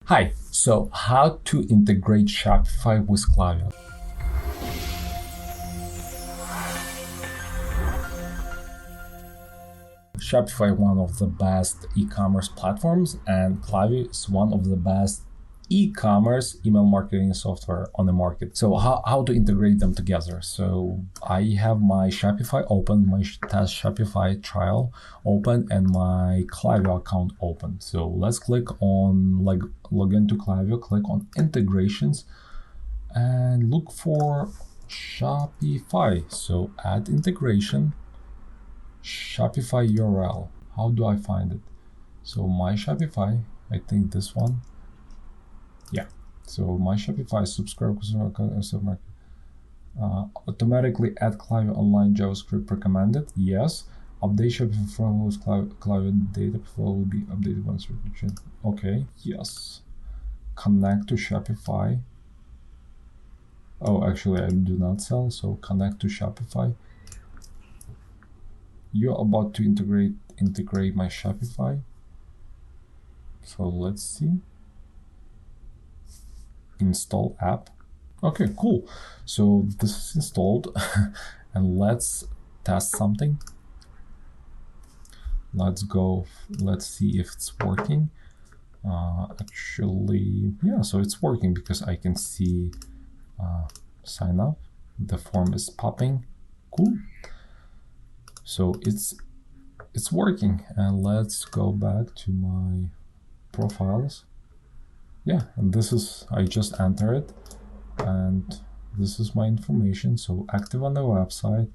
Hi, so how to integrate Shopify with Klaviyo? Shopify is one of the best e-commerce platforms, and Klaviyo is one of the best e-commerce email marketing software on the market. So how to integrate them together? So I have my Shopify open, my test Shopify trial open, and my Klaviyo account open. So let's click on log into Klaviyo, click on integrations, and look for Shopify. So add integration, Shopify URL. How do I find it? So my Shopify, I think this one. Yeah. So my Shopify subscribe automatically add Klaviyo online JavaScript recommended. Yes. Update Shopify from with Klaviyo data flow will be updated once revision. Okay. Yes. Connect to Shopify. Oh, actually, I do not sell. So connect to Shopify. You're about to integrate my Shopify. So let's see. Install app. Okay, cool. So this is installed and let's test something. Let's see if it's working. Actually, yeah, so it's working because I can see sign up. The form is popping. Cool. So it's working, and let's go back to my profiles. Yeah, and this is, I just enter it, and this is my information. So active on the website.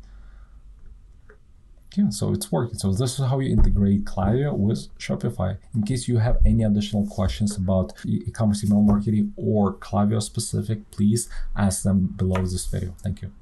Yeah, so it's working. So this is how you integrate Klaviyo with Shopify. In case you have any additional questions about e-commerce email marketing or Klaviyo specific, please ask them below this video. Thank you.